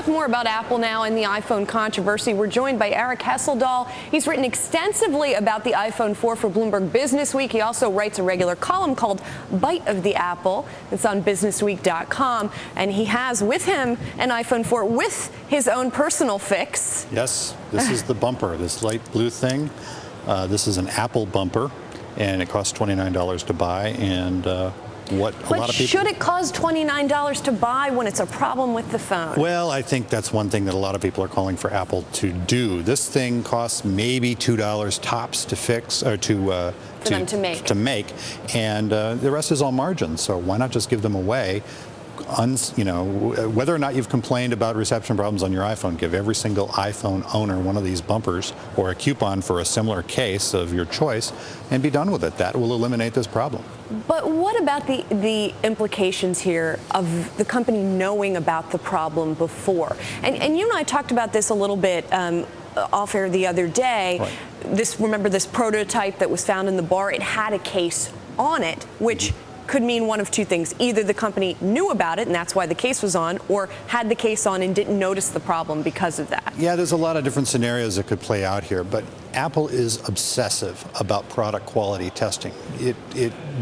more about Apple now and the iPhone controversy. We're joined by Arik Hesseldahl. He's written extensively about the iPhone 4 for Bloomberg Businessweek. He also writes a regular column called Bite of the Apple. It's on businessweek.com. And he has with him an iPhone 4 with his own personal fix. Yes, this is the bumper, this light blue thing. This is an Apple bumper, and it costs $29 to buy. And what a lot of people... should it cost $29 to buy when it's a problem with the phone? Well, I think that's one thing that a lot of people are calling for Apple to do. This thing costs maybe $2 tops to fix, or to make, and the rest is all margin. So why not just give them away? Whether or not you've complained about reception problems on your iPhone, give every single iPhone owner one of these bumpers or a coupon for a similar case of your choice and be done with it. That will eliminate this problem. But what about the implications here of the company knowing about the problem before? And you and I talked about this a little bit off air the other day. Right. Remember this prototype that was found in the bar? It had a case on it, which could mean one of two things. Either the company knew about it and that's why the case was on, or had the case on and didn't notice the problem because of that. Yeah, there's a lot of different scenarios that could play out here, but Apple is obsessive about product quality testing. It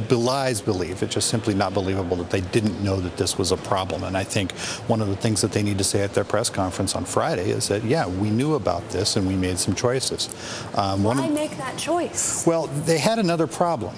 belies belief. It's just simply not believable that they didn't know that this was a problem. And I think one of the things that they need to say at their press conference on Friday is that, yeah, we knew about this and we made some choices. Why make that choice? Well, they had another problem.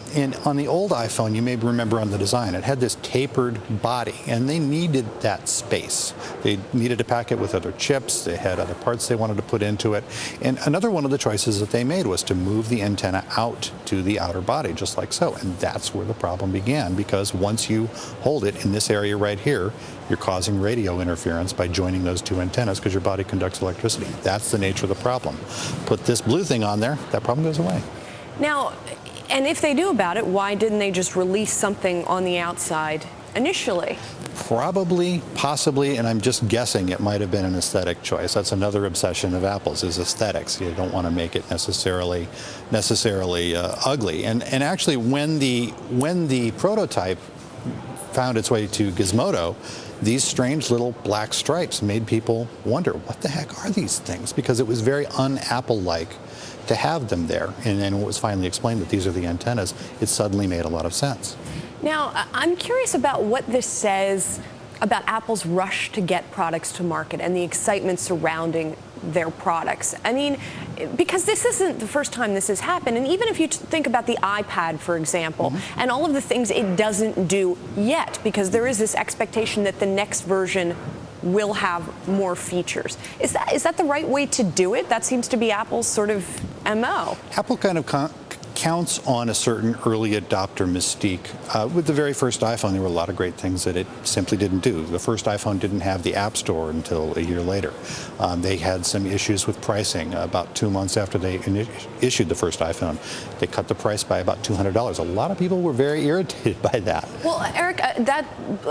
On the old iPhone, you may remember on the design, it had this tapered body, and they needed that space. They needed to pack it with other chips. They had other parts they wanted to put into it. And another one of the choices that they made was to move the antenna out to the outer body, just like so. And that's where the problem began, because once you hold it in this area right here, you're causing radio interference by joining those two antennas because your body conducts electricity. That's the nature of the problem. Put this blue thing on there, that problem goes away. Now, and if they knew about it, why didn't they just release something on the outside initially? Probably, possibly, and I'm just guessing it might have been an aesthetic choice. That's another obsession of Apple's, is aesthetics. You don't want to make it necessarily ugly. And actually, when the prototype found its way to Gizmodo, these strange little black stripes made people wonder, what the heck are these things? Because it was very un-Apple-like to have them there. And then when it was finally explained that these are the antennas, it suddenly made a lot of sense. Now, I'm curious about what this says about Apple's rush to get products to market and the excitement surrounding their products. I mean, because this isn't the first time this has happened. And even if you think about the iPad, for example, and all of the things it doesn't do yet, because there is this expectation that the next version will have more features. Is that the right way to do it? That seems to be Apple's sort of MO. Apple kind of counts on a certain early adopter mystique. With the very first iPhone, there were a lot of great things that it simply didn't do. The first iPhone didn't have the App Store until a year later. They had some issues with pricing. About 2 months after they issued the first iPhone, they cut the price by about $200. A lot of people were very irritated by that. Well, Arik, that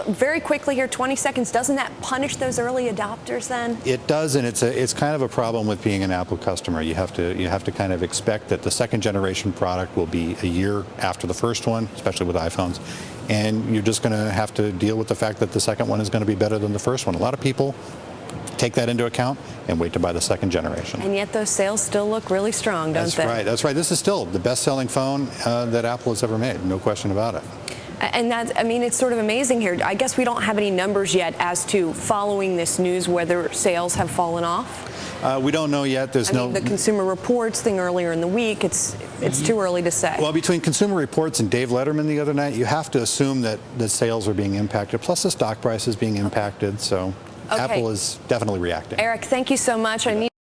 very quickly here, 20 seconds, doesn't that punish those early adopters then? It does, and it's kind of a problem with being an Apple customer. You have to kind of expect that the second generation product will be a year after the first one, especially with iPhones, and you're just going to have to deal with the fact that the second one is going to be better than the first one. A lot of people take that into account and wait to buy the second generation. And yet those sales still look really strong, don't they? That's right. This is still the best-selling phone that Apple has ever made, no question about it. And it's sort of amazing here. I guess we don't have any numbers yet as to, following this news, whether sales have fallen off. We don't know yet. There's no. The Consumer Reports thing earlier in the week. It's too early to say. Well, between Consumer Reports and Dave Letterman the other night, you have to assume that the sales are being impacted. Plus, the stock price is being impacted. So, Apple is definitely reacting. Arik, thank you so much. I need